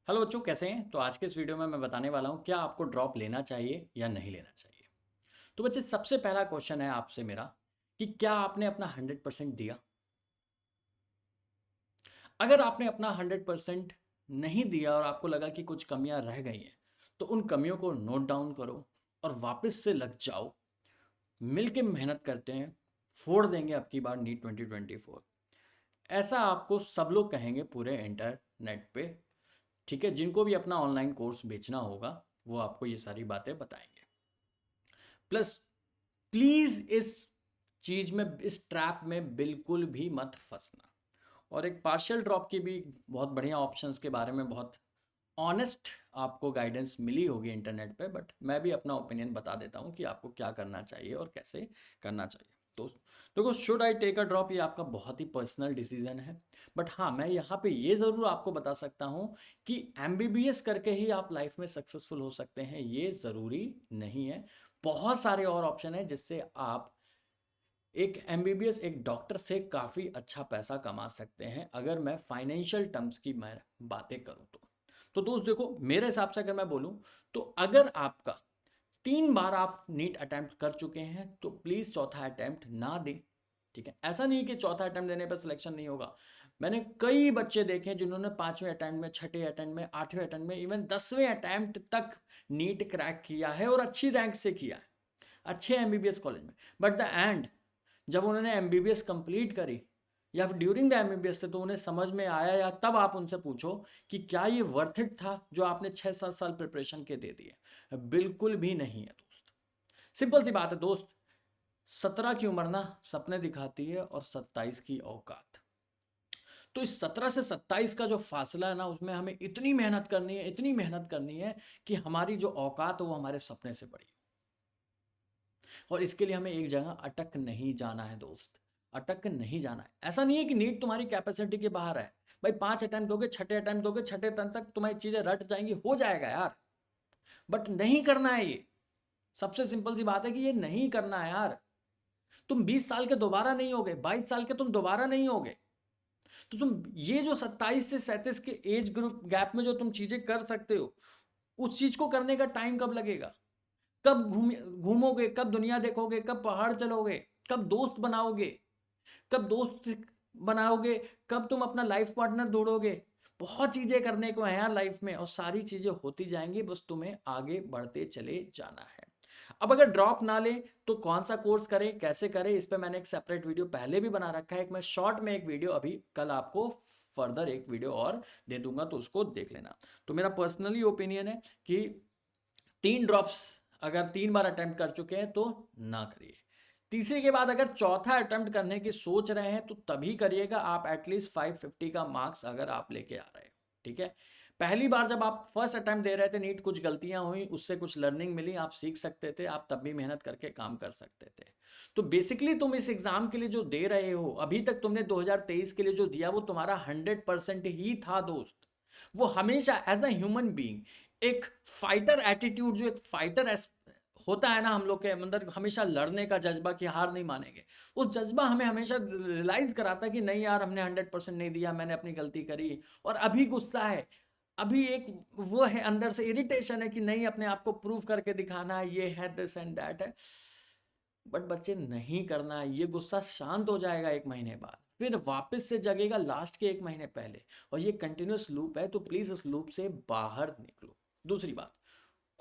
Hello बच्चों, कैसे हैं? तो आज के इस वीडियो में मैं बताने वाला हूँ क्या आपको ड्रॉप लेना चाहिए या नहीं लेना चाहिए। तो बच्चे, सबसे पहला क्वेश्चन है आपसे मेरा कि क्या आपने अपना 100% दिया। अगर आपने अपना 100% नहीं दिया और आपको लगा कि कुछ कमियां रह गई हैं, तो उन कमियों को नोट डाउन करो और वापस से लग जाओ। मिल के मेहनत करते हैं, फोड़ देंगे अब की बार नीट 2024। ऐसा आपको सब लोग कहेंगे पूरे इंटरनेट पे। ठीक है, जिनको भी अपना ऑनलाइन कोर्स बेचना होगा वो आपको ये सारी बातें बताएंगे। प्लस प्लीज इस चीज में, इस ट्रैप में बिल्कुल भी मत फंसना। और एक पार्शियल ड्रॉप की भी बहुत बढ़िया ऑप्शंस के बारे में बहुत ऑनेस्ट आपको गाइडेंस मिली होगी इंटरनेट पे, बट मैं भी अपना ओपिनियन बता देता हूँ कि आपको क्या करना चाहिए और कैसे करना चाहिए। तो देखो, should I take a drop, ये आपका बहुत ही पर्सनल डिसीजन है। बट हाँ, मैं यहाँ पे ये ज़रूर आपको बता सकता हूँ कि एमबीबीएस करके ही आप लाइफ में सक्सेसफुल हो सकते हैं, ये ज़रूरी नहीं है। बहुत सारे और ऑप्शन है जिससे आप एक एमबीबीएस, एक डॉक्टर से काफ़ी अच्छा पैसा कमा सकते हैं, अगर मैं फाइनेंशियल टर्म्स की मैं बातें करूँ तो दोस्त देखो, मेरे हिसाब से अगर मैं बोलूँ तो अगर आपका 3 बार आप नीट अटेम्प्ट कर चुके हैं तो प्लीज़ चौथा अटेम्प्ट ना दें। ठीक है, ऐसा नहीं कि चौथा अटेम्प्ट देने पर सिलेक्शन नहीं होगा। मैंने कई बच्चे देखे हैं जिन्होंने 5वें अटेम्प्ट में, छठे अटेम्प्ट में, 8वें अटेम्प्ट में, इवन 10वें अटेम्प्ट तक नीट क्रैक किया है और अच्छी रैंक से किया है, अच्छे एमबीबीएस कॉलेज में। बट द एंड, जब उन्होंने एमबीबीएस कंप्लीट करी या फिर ड्यूरिंग द एमबीबीएस से, तो उन्हें समझ में आया, या तब आप उनसे पूछो कि क्या ये वर्थ इट था जो आपने 6-7 साल प्रिपरेशन के दे दिए। बिल्कुल भी नहीं है दोस्त। सिंपल सी बात है दोस्त, 17 की उम्र ना सपने दिखाती है और 27 की औकात। तो इस 17 से 27 का जो फासला है ना, उसमें हमें इतनी मेहनत करनी है, इतनी मेहनत करनी है कि हमारी जो औकात है वो हमारे सपने से बड़ी। और इसके लिए हमें एक जगह अटक नहीं जाना है दोस्त, अटक नहीं जाना है। ऐसा नहीं है कि नीट तुम्हारी कैपेसिटी के बाहर है। भाई 5 अटेम्प्ट दोगे, छठे अटेम्प्ट दोगे, छठे टर्न तक तुम्हारी चीजें रट जाएंगी, हो जाएगा यार। बट नहीं करना है ये। सबसे सिंपल सी बात है कि ये नहीं करना है यार। तुम 20 साल के दोबारा नहीं होगे, 22 साल के तुम दोबारा नहीं होगे। तो तुम ये जो 27 से 37 के एज ग्रुप गैप में जो तुम चीजें कर सकते हो, उस चीज को करने का टाइम कब लगेगा? कब घूमोगे, कब दुनिया देखोगे, कब पहाड़ चलोगे, कब दोस्त बनाओगे, कब दोस्त बनाओगे, कब तुम अपना लाइफ पार्टनर ढूंढोगे? बहुत चीजें करने को है यार लाइफ में, और सारी चीजें होती जाएंगी, बस तुम्हें आगे बढ़ते चले जाना है। अब अगर ड्रॉप ना ले तो कौन सा कोर्स करें, कैसे करें, इस पे मैंने एक सेपरेट वीडियो पहले भी बना रखा है। एक मैं शॉर्ट में एक वीडियो अभी कल आपको फर्दर एक वीडियो और दे दूंगा, तो उसको देख लेना। तो मेरा पर्सनली ओपिनियन है कि 3 ड्रॉप्स अगर 3 बार अटेम्प्ट कर चुके हैं तो ना करिए। तीसरे के बाद अगर चौथा अटेम्प्ट करने की सोच रहे हैं तो तभी करिएगा, आप एटलीस्ट 550 का मार्क्स अगर आप लेके आ रहे हो। ठीक है, पहली बार जब आप फर्स्ट अटेम्प्ट दे रहे थे नीट, कुछ गलतियां हुई, उससे कुछ लर्निंग मिली, आप सीख सकते थे, आप तब भी मेहनत करके काम कर सकते थे। तो बेसिकली तुम इस एग्जाम के लिए जो दे रहे हो, अभी तक तुमने 2023 के लिए जो दिया वो तुम्हारा 100% ही था दोस्त। वो हमेशा एज अ ह्यूमन बीइंग एक फाइटर एटीट्यूड, जो एक फाइटर होता है ना हम लोग के अंदर, हमेशा लड़ने का जज्बा कि हार नहीं मानेंगे, वो जज्बा हमें हमेशा रियलाइज कराता है कि नहीं यार, हमने 100% नहीं दिया, मैंने अपनी गलती करी। और अभी गुस्सा है, अभी एक वो है अंदर से इरिटेशन है कि नहीं, अपने आप को प्रूव करके दिखाना है, ये है, दिस एंड दैट है। बट बच्चे, नहीं करना है। ये गुस्सा शांत हो जाएगा 1 महीने बाद, फिर वापस से जगेगा लास्ट के 1 महीने पहले, और ये कंटिन्यूस लूप है, तो प्लीज इस लूप से बाहर निकलो। दूसरी बात,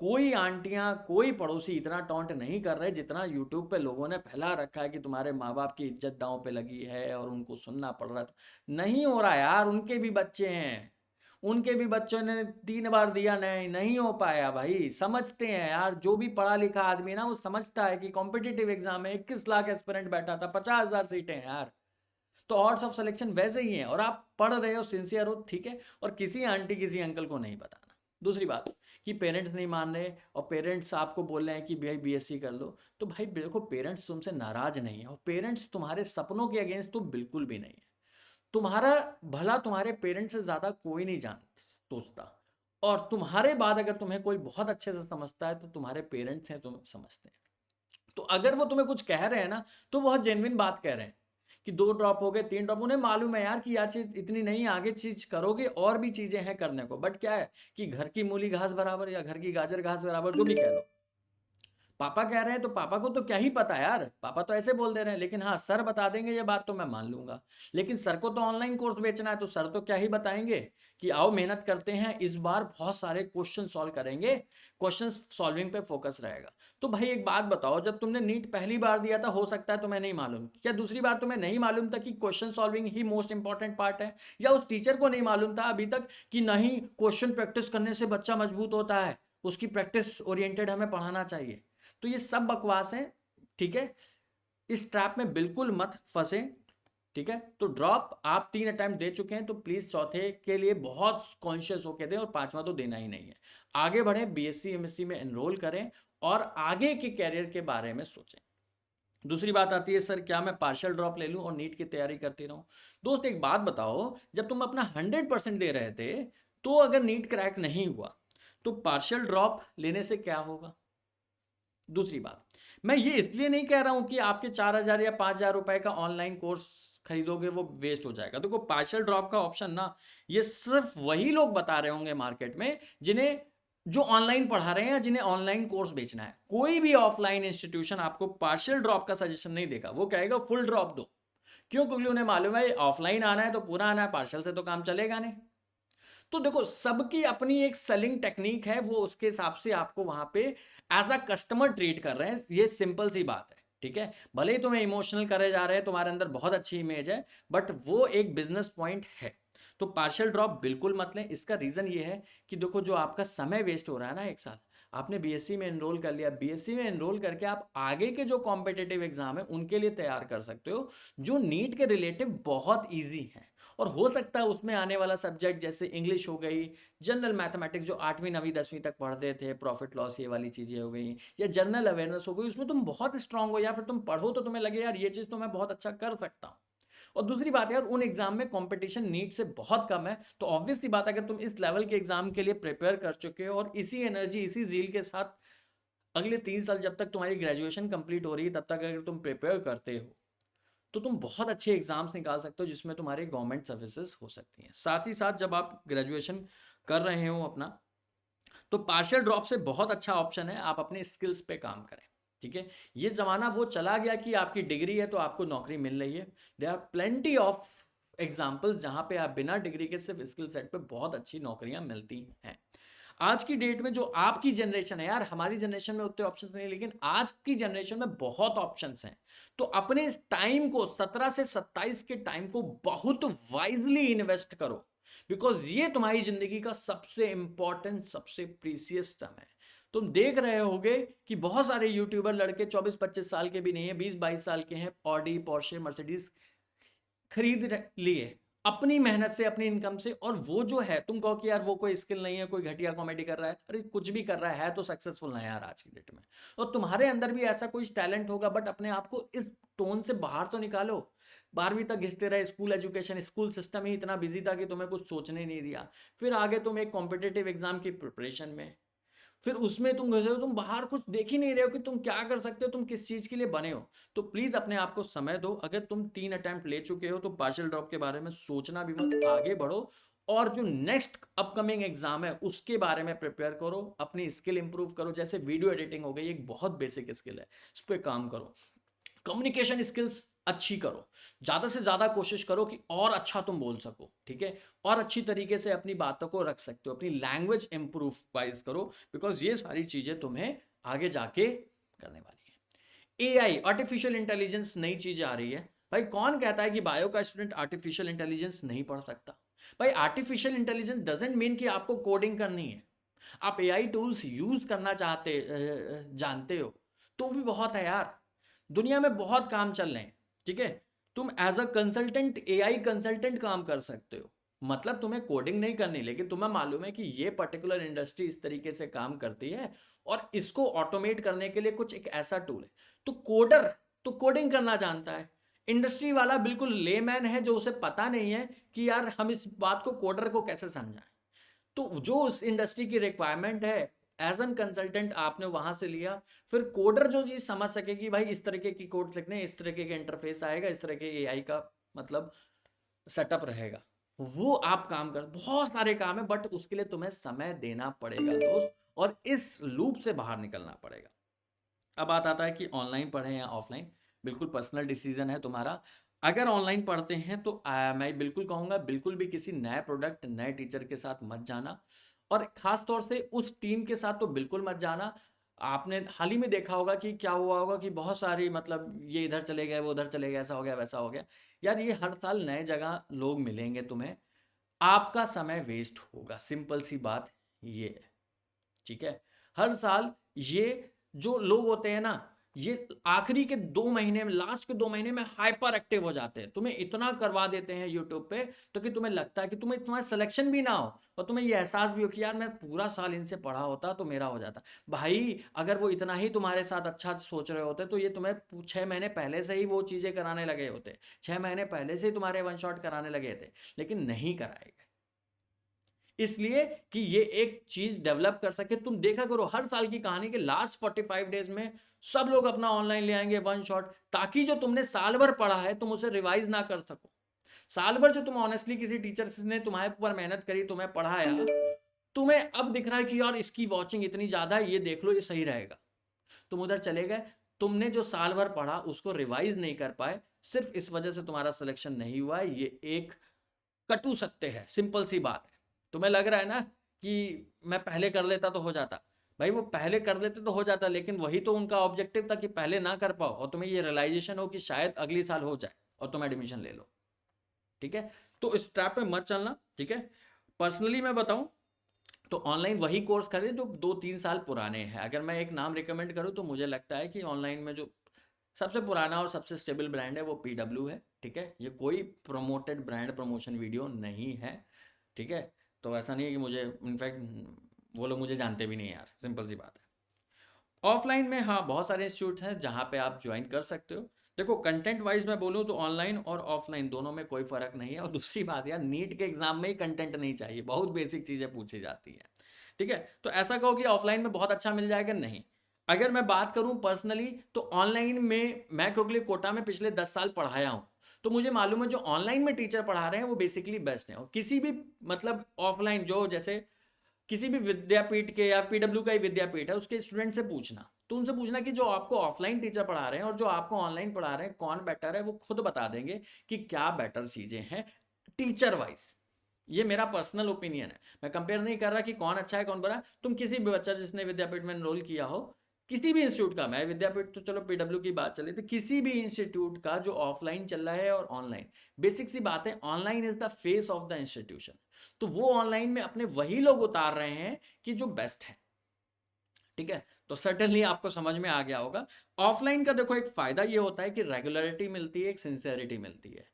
कोई आंटियां, कोई पड़ोसी इतना टॉन्ट नहीं कर रहे जितना यूट्यूब पे लोगों ने फैला रखा है कि तुम्हारे माँ बाप की इज्जत दांव पे लगी है और उनको सुनना पड़ रहा है। नहीं हो रहा यार, उनके भी बच्चे हैं, उनके भी बच्चों ने 3 बार दिया, नहीं नहीं हो पाया भाई। समझते हैं यार, जो भी पढ़ा लिखा आदमी ना वो समझता है कि कॉम्पिटिटिव एग्जाम में 21 लाख एस्पिरेंट बैठा था, 50,000 सीटें हैं यार। तो ऑड्स ऑफ सिलेक्शन वैसे ही हैं, और आप पढ़ रहे हो, सिंसियर हो, ठीक है, और किसी आंटी किसी अंकल को नहीं बताना। दूसरी बात कि पेरेंट्स नहीं मान रहे और पेरेंट्स आपको बोल रहे हैं कि भाई बीएससी कर लो, तो भाई देखो, पेरेंट्स तुमसे नाराज नहीं है, और पेरेंट्स तुम्हारे सपनों के अगेंस्ट तो बिल्कुल भी नहीं है। तुम्हारा भला तुम्हारे पेरेंट्स से ज्यादा कोई नहीं जान सोचता, और तुम्हारे बाद अगर तुम्हें कोई बहुत अच्छे से समझता है तो तुम्हारे पेरेंट्स हैं, तुम समझते हैं। तो अगर वो तुम्हें कुछ कह रहे हैं ना, तो बहुत जेन्युइन बात कह रहे हैं कि 2 ड्रॉप हो गए, 3 ड्रॉप, उन्हें मालूम है यार कि यार चीज़ इतनी नहीं, आगे चीज़ करोगे और भी चीज़ें हैं करने को, बट क्या है कि घर की मूली घास बराबर या घर की गाजर घास बराबर, जो भी कह लो। पापा कह रहे हैं तो पापा को तो क्या ही पता यार, पापा तो ऐसे बोल दे रहे हैं, लेकिन हाँ सर बता देंगे ये बात तो मैं मान लूंगा। लेकिन सर को तो ऑनलाइन कोर्स बेचना है, तो सर तो क्या ही बताएंगे कि आओ मेहनत करते हैं, इस बार बहुत सारे क्वेश्चन सॉल्व करेंगे, क्वेश्चन सॉल्विंग पे फोकस रहेगा। तो भाई एक बात बताओ, जब तुमने नीट पहली बार दिया था, हो सकता है तुम्हें नहीं मालूम, क्या दूसरी बार तुम्हें नहीं मालूम था कि क्वेश्चन सॉल्विंग ही मोस्ट इंपॉर्टेंट पार्ट है? या उस टीचर को नहीं मालूम था अभी तक कि नहीं, क्वेश्चन प्रैक्टिस करने से बच्चा मजबूत होता है, उसकी प्रैक्टिस ओरिएंटेड हमें पढ़ाना चाहिए? तो ये सब बकवास है, ठीक है? इस ट्रैप में बिल्कुल मत फंसे, ठीक है? तो ड्रॉप आप 3 अटेम्प्ट दे चुके हैं, तो प्लीज चौथे के लिए बहुत कॉन्शियस होकर दें, और 5वां तो देना ही नहीं है। आगे बढ़ें, बीएससी एमएससी में एनरोल करें और आगे के कैरियर के बारे में सोचें। दूसरी बात आती है, सर क्या मैं पार्शियल ड्रॉप ले लूं और नीट की तैयारी करती रहूं? दोस्त एक बात बताओ, जब तुम अपना 100% दे रहे थे, तो अगर नीट क्रैक नहीं हुआ तो पार्शियल ड्रॉप लेने से क्या होगा? दूसरी बात, मैं ये इसलिए नहीं कह रहा हूं कि आपके 4,000 या 5,000 रुपए का ऑनलाइन कोर्स खरीदोगे वो वेस्ट हो जाएगा। देखो पार्शियल ड्रॉप का ऑप्शन ना, ये सिर्फ वही लोग बता रहे होंगे मार्केट में जिन्हें, जो ऑनलाइन पढ़ा रहे हैं या जिन्हें ऑनलाइन कोर्स बेचना है। कोई भी ऑफलाइन इंस्टीट्यूशन आपको पार्शियल ड्रॉप का सजेशन नहीं देगा, वो कहेगा फुल ड्रॉप दो। क्यों? क्योंकि उन्हें मालूम है ऑफलाइन आना है तो पूरा आना है, पार्शियल से तो काम चलेगा नहीं। तो देखो सबकी अपनी एक सेलिंग टेक्निक है, वो उसके हिसाब से आपको वहां पे एज अ कस्टमर ट्रीट कर रहे हैं, ये सिंपल सी बात है, ठीक है? भले ही तुम्हें इमोशनल करे जा रहे हैं, तुम्हारे अंदर बहुत अच्छी इमेज है, बट वो एक बिजनेस पॉइंट है। तो पार्शियल ड्रॉप बिल्कुल मत लें। इसका रीजन ये है कि देखो जो आपका समय वेस्ट हो रहा है ना, 1 साल आपने बीएससी में एनरोल कर लिया, बीएससी में एनरोल करके आप आगे के जो कॉम्पिटेटिव एग्जाम है उनके लिए तैयार कर सकते हो, जो नीट के रिलेटिव बहुत ईजी है। और हो सकता है उसमें आने वाला सब्जेक्ट जैसे इंग्लिश हो गई, जनरल मैथमेटिक्स जो 8वीं 9वीं 10वीं तक पढ़ते थे, प्रॉफिट लॉस ये वाली चीज़ें हो गई, या जनरल अवेयरनेस हो गई, उसमें तुम बहुत स्ट्रांग हो, या फिर तुम पढ़ो तो तुम्हें लगे यार ये चीज़ तो मैं बहुत अच्छा कर सकता हूँ। और दूसरी बात यार, उन एग्जाम में कंपटीशन नीट से बहुत कम है, तो ऑब्वियसली बात, अगर तुम इस लेवल के एग्जाम के लिए प्रिपेयर कर चुके हो और इसी एनर्जी इसी जील के साथ अगले 3 साल जब तक तुम्हारी ग्रेजुएशन कंप्लीट हो रही है तब तक अगर तुम प्रिपेयर करते हो, तो तुम बहुत अच्छे एग्जाम्स निकाल सकते हो जिसमें तुम्हारे गवर्नमेंट सर्विसेज हो सकती हैं। साथ ही साथ जब आप ग्रेजुएशन कर रहे हो अपना, तो पार्शियल ड्रॉप से बहुत अच्छा ऑप्शन है, आप अपने स्किल्स पे काम करें, ठीक है? ये जमाना वो चला गया कि आपकी डिग्री है तो आपको नौकरी मिल रही है। There are plenty of examples जहां पे आप बिना डिग्री के सिर्फ स्किल सेट पे बहुत अच्छी नौकरियां मिलती हैं। आज की डेट में जो आपकी जनरेशन है यार, हमारी जनरेशन में उतने ऑप्शंस नहीं, लेकिन आज की जनरेशन में बहुत ऑप्शंस हैं। तो अपने इस टाइम को, 17 से 27 के टाइम को बहुत वाइजली इन्वेस्ट करो, बिकॉज ये तुम्हारी जिंदगी का सबसे इंपॉर्टेंट, सबसे प्रीसियस टाइम है। तुम देख रहे होगे कि बहुत सारे यूट्यूबर लड़के 24-25 साल के भी नहीं है, 20-22 साल के हैं, ऑडी, पोर्शे, मर्सिडीज खरीद लिए अपनी मेहनत से, अपनी इनकम से। और वो जो है, तुम कहो कि यार वो कोई स्किल नहीं है, कोई घटिया कॉमेडी कर रहा है, अरे कुछ भी कर रहा है तो सक्सेसफुल ना यार आज की डेट में। और तुम्हारे अंदर भी ऐसा कोई टैलेंट होगा, बट अपने आप को इस टोन से बाहर तो निकालो। 12वीं तक घिसते रहे, स्कूल एजुकेशन, स्कूल सिस्टम ही इतना बिजी था कि तुम्हें कुछ सोचने नहीं दिया। फिर आगे तुम एक कॉम्पिटेटिव एग्जाम की प्रिपरेशन में, फिर उसमें तुम घुसे हो, तुम बाहर कुछ देख ही नहीं रहे हो कि तुम क्या कर सकते हो, तुम किस चीज के लिए बने हो। तो प्लीज अपने आप को समय दो। अगर तुम 3 अटेम्प्ट ले चुके हो तो पार्शियल ड्रॉप के बारे में सोचना भी मत, आगे बढ़ो और जो नेक्स्ट अपकमिंग एग्जाम है उसके बारे में प्रिपेयर करो, अपनी स्किल इंप्रूव करो। जैसे वीडियो एडिटिंग हो गई, एक बहुत बेसिक स्किल है, इस पर काम करो। कम्युनिकेशन स्किल्स अच्छी करो, ज्यादा से ज्यादा कोशिश करो कि और अच्छा तुम बोल सको, ठीक है? और अच्छी तरीके से अपनी बातों को रख सकते हो, अपनी लैंग्वेज इंप्रूव वाइज करो, बिकॉज ये सारी चीजें तुम्हें आगे जाके करने वाली है। एआई, आर्टिफिशियल इंटेलिजेंस, नई चीज आ रही है। भाई कौन कहता है कि बायो का स्टूडेंट आर्टिफिशियल इंटेलिजेंस नहीं पढ़ सकता? भाई आर्टिफिशियल इंटेलिजेंस डजंट मीन कि आपको कोडिंग करनी है। आप एआई टूल्स यूज करना जानते हो तो भी बहुत है यार। दुनिया में बहुत काम चल रहे हैं, ठीक है? तुम as a consultant, AI consultant काम कर सकते हो। मतलब तुम्हें कोडिंग नहीं करनी, लेकिन तुम्हें मालूम है कि ये पर्टिकुलर इंडस्ट्री इस तरीके से काम करती है और इसको ऑटोमेट करने के लिए कुछ एक ऐसा टूल है। तो कोडर तो कोडिंग करना जानता है, इंडस्ट्री वाला बिल्कुल लेमैन है जो उसे पता नहीं है कि यार हम इस बात को कोडर को कैसे समझाएं। तो जो उस इंडस्ट्री की रिक्वायरमेंट है एज एन कंसल्टेंट आपने वहां से लिया, फिर कोडर जो चीज समझ सके कि भाई इस तरीके की कोड लिखने, इस तरीके के इंटरफेस आएगा, इस तरह के एआई का मतलब सेटअप रहेगा, वो आप काम कर, बहुत सारे काम है, बट उसके लिए तुम्हें समय देना पड़ेगा दोस्त, और इस लूप से बाहर निकलना पड़ेगा। अब बात आता है कि ऑनलाइन पढ़ें या ऑफलाइन, बिल्कुल पर्सनल डिसीजन है तुम्हारा। अगर ऑनलाइन पढ़ते हैं तो मैं बिल्कुल कहूँगा बिल्कुल भी किसी नए प्रोडक्ट, नए टीचर के साथ मत जाना, और खास तौर से उस टीम के साथ तो बिल्कुल मत जाना। आपने हाल ही में देखा होगा कि क्या हुआ होगा कि बहुत सारी मतलब ये इधर चले गए, वो उधर चले गए, ऐसा हो गया, वैसा हो गया। यार ये हर साल नए जगह लोग मिलेंगे तुम्हें, आपका समय वेस्ट होगा, सिंपल सी बात ये है, ठीक है। हर साल ये जो लोग होते हैं ना, ये आखिरी के 2 महीने में, लास्ट के 2 महीने में हाइपर एक्टिव हो जाते हैं, तुम्हें इतना करवा देते हैं यूट्यूब पे, तो कि तुम्हें लगता है कि तुम्हारा सिलेक्शन भी ना हो, और तुम्हें ये एहसास भी हो कि यार मैं पूरा साल इनसे पढ़ा होता तो मेरा हो जाता। भाई अगर वो इतना ही तुम्हारे साथ अच्छा सोच रहे होते तो ये तुम्हें 6 महीने पहले से ही वो चीजें कराने लगे होते, 6 महीने पहले से ही तुम्हारे वन शॉट कराने लगे थे, लेकिन नहीं कराएगा, इसलिए कि ये एक चीज डेवलप कर सके। तुम देखा करो हर साल की कहानी के लास्ट 45 डेज में सब लोग अपना ऑनलाइन ले आएंगे वन शॉट, ताकि जो तुमने साल भर पढ़ा है तुम उसे रिवाइज ना कर सको। साल भर जो तुम ऑनेस्टली किसी टीचर ने तुम्हारे ऊपर मेहनत करी, तुम्हें पढ़ाया, तुम्हें अब दिख रहा है कि यार इसकी वॉचिंग इतनी ज्यादा है, ये देख लो, ये सही रहेगा, तुम उधर चले गए, तुमने जो साल भर पढ़ा उसको रिवाइज नहीं कर पाए, सिर्फ इस वजह से तुम्हारा सिलेक्शन नहीं हुआ है। ये एक कटु सत्य है, सिंपल सी बात है। तुम्हें लग रहा है ना कि मैं पहले कर लेता तो हो जाता, भाई वो पहले कर लेते तो हो जाता, लेकिन वही तो उनका ऑब्जेक्टिव था कि पहले ना कर पाओ और तुम्हें ये रियलाइजेशन हो कि शायद अगली साल हो जाए और तुम एडमिशन ले लो, ठीक है। तो इस ट्रैप में मत चलना, ठीक है। पर्सनली मैं बताऊं तो ऑनलाइन वही कोर्स करें जो 2-3 साल पुराने हैं। अगर मैं एक नाम रिकमेंड करूं तो मुझे लगता है कि ऑनलाइन में जो सबसे पुराना और सबसे स्टेबल ब्रांड है वो PW है, ठीक है। ये कोई प्रमोटेड ब्रांड प्रमोशन वीडियो नहीं है, ठीक है। तो ऐसा नहीं है कि मुझे, इनफैक्ट वो लोग मुझे जानते भी नहीं यार, सिंपल सी बात है। ऑफलाइन में हाँ बहुत सारे इंस्टीट्यूट हैं जहाँ पे आप ज्वाइन कर सकते हो। देखो कंटेंट वाइज मैं बोलूँ तो ऑनलाइन और ऑफलाइन दोनों में कोई फर्क नहीं है। और दूसरी बात यार, नीट के एग्जाम में ही कंटेंट नहीं चाहिए, बहुत बेसिक चीज़ें पूछी जाती हैं, ठीक है। तो ऐसा कहो कि ऑफलाइन में बहुत अच्छा मिल जाएगा, नहीं। अगर मैं बात करूं पर्सनली तो ऑनलाइन में मैं क्योंकि कोटा में पिछले 10 साल पढ़ाया हूं, तो मुझे मालूम है जो ऑनलाइन में टीचर पढ़ा रहे हैं वो बेसिकली बेस्ट है। और किसी भी मतलब ऑफलाइन जो जैसे किसी भी विद्यापीठ के या PW का ही विद्यापीठ है उसके स्टूडेंट से पूछना, तो उनसे पूछना कि जो आपको ऑफलाइन टीचर पढ़ा रहे हैं और जो आपको ऑनलाइन पढ़ा रहे हैं कौन बेटर है, वो खुद बता देंगे कि क्या बेटर चीजें हैं टीचर वाइज। ये मेरा पर्सनल ओपिनियन है, मैं कंपेयर नहीं कर रहा कि कौन अच्छा है कौन बुरा है। तुम किसी भी बच्चा जिसने विद्यापीठ में एनरोल किया हो, किसी भी इंस्टीट्यूट का, मैं विद्यापीठ तो चलो PW की बात चली थी, किसी भी इंस्टीट्यूट का जो ऑफलाइन चल रहा है और ऑनलाइन, बेसिक सी बात है, online is the face of the institution. तो वो ऑनलाइन में अपने वही लोग उतार रहे हैं कि जो बेस्ट है, ठीक है। तो सर्टेनली आपको समझ में आ गया होगा। ऑफलाइन का देखो एक फायदा ये होता है कि रेगुलरिटी मिलती है, एक सिंसियरिटी मिलती है।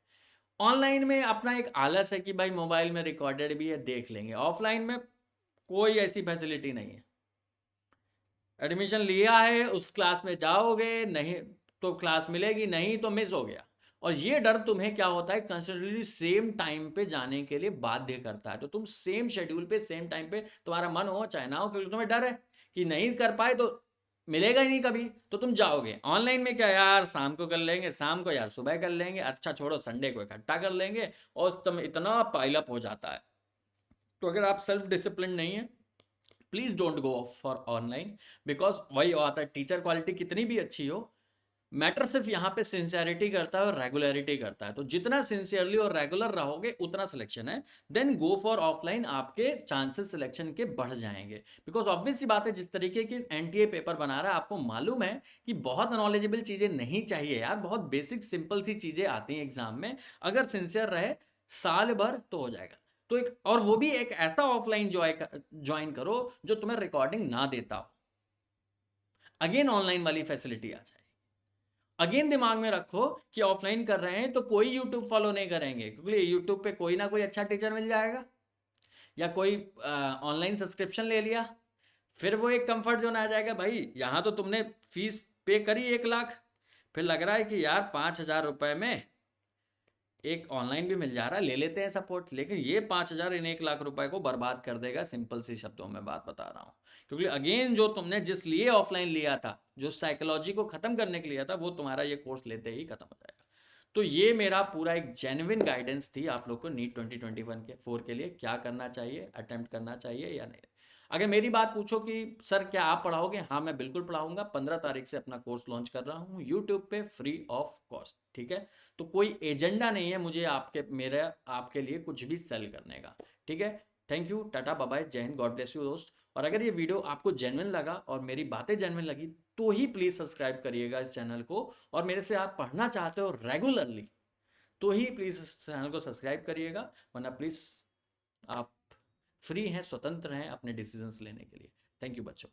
ऑनलाइन में अपना एक आलस है कि भाई मोबाइल में रिकॉर्डेड भी है, देख लेंगे। ऑफलाइन में कोई ऐसी फैसिलिटी नहीं है, एडमिशन लिया है उस क्लास में जाओगे, नहीं तो क्लास मिलेगी, नहीं तो मिस हो गया। और ये डर तुम्हें क्या होता है, कंसिडरली सेम टाइम पे जाने के लिए बाध्य करता है। तो तुम सेम शेड्यूल पे सेम टाइम पे तुम्हारा मन हो चाहे ना हो, क्योंकि तुम्हें डर है कि नहीं कर पाए तो मिलेगा ही नहीं कभी, तो तुम जाओगे। ऑनलाइन में क्या यार, शाम को कर लेंगे, शाम को यार सुबह कर लेंगे, अच्छा छोड़ो संडे को इकट्ठा कर लेंगे, और तुम इतना पाइलअप हो जाता है। तो अगर आप सेल्फ डिसिप्लिन नहीं है, please don't go for online, because वही आता है, टीचर क्वालिटी कितनी भी अच्छी हो, मैटर सिर्फ यहाँ पे सिंसियरिटी करता है और रेगुलरिटी करता है। तो जितना सिंसियरली और रेगुलर रहोगे उतना सिलेक्शन है, देन गो फॉर ऑफलाइन, आपके चांसेस सिलेक्शन के बढ़ जाएंगे। बिकॉज ऑब्वियस सी बात है, जिस तरीके की NTA पेपर बना रहा है, आपको मालूम है कि बहुत नॉलेजेबल चीजें नहीं चाहिए यार, बहुत बेसिक सिंपल सी चीजें आती हैं एग्जाम में। अगर सिंसियर रहे साल भर तो हो जाएगा। तो एक, और वो भी एक ऐसा ऑफलाइन ज्वाइन करो जो तुम्हें रिकॉर्डिंग ना देता हो, अगेन ऑनलाइन वाली फैसिलिटी आ जाए। अगेन दिमाग में रखो कि ऑफलाइन कर रहे हैं तो कोई यूट्यूब फॉलो नहीं करेंगे, क्योंकि यूट्यूब पे कोई ना कोई अच्छा टीचर मिल जाएगा, या कोई ऑनलाइन सब्सक्रिप्शन ले लिया, फिर वो एक कंफर्ट जोन आ जाएगा। भाई यहाँ तो तुमने फीस पे करी 1 लाख, फिर लग रहा है कि यार 5,000 रुपए में एक ऑनलाइन भी मिल जा रहा है, ले लेते हैं सपोर्ट, लेकिन ये 5,000 इन 1 लाख रुपए को बर्बाद कर देगा, सिंपल सी शब्दों में बात बता रहा हूँ। क्योंकि अगेन जो तुमने जिस लिए ऑफलाइन लिया था, जो साइकोलॉजी को खत्म करने के लिए था, वो तुम्हारा ये कोर्स लेते ही खत्म हो जाएगा। तो ये मेरा पूरा एक जेन्युइन गाइडेंस थी आप लोग को नीट 2021 के 4 के लिए क्या करना चाहिए, अटेम्प्ट करना चाहिए या नहीं। अगर मेरी बात पूछो कि सर क्या आप पढ़ाओगे, हाँ मैं बिल्कुल पढ़ाऊंगा। 15 तारीख से अपना कोर्स लॉन्च कर रहा हूँ यूट्यूब पे फ्री ऑफ कॉस्ट, ठीक है। तो कोई एजेंडा नहीं है मुझे आपके लिए कुछ भी सेल करने का, ठीक है। Thank you, tata bye bye, जय हिंद, गॉड ब्लेस यू दोस्त। और अगर ये वीडियो आपको जेन्युइन लगा और मेरी बातें जेन्युइन लगी तो ही प्लीज सब्सक्राइब करिएगा इस चैनल को। और मेरे से आप पढ़ना चाहते हो रेगुलरली तो ही प्लीज इस चैनल को सब्सक्राइब करिएगा, वरना प्लीज आप फ्री हैं, स्वतंत्र हैं अपने डिसीजंस लेने के लिए। थैंक यू बच्चों।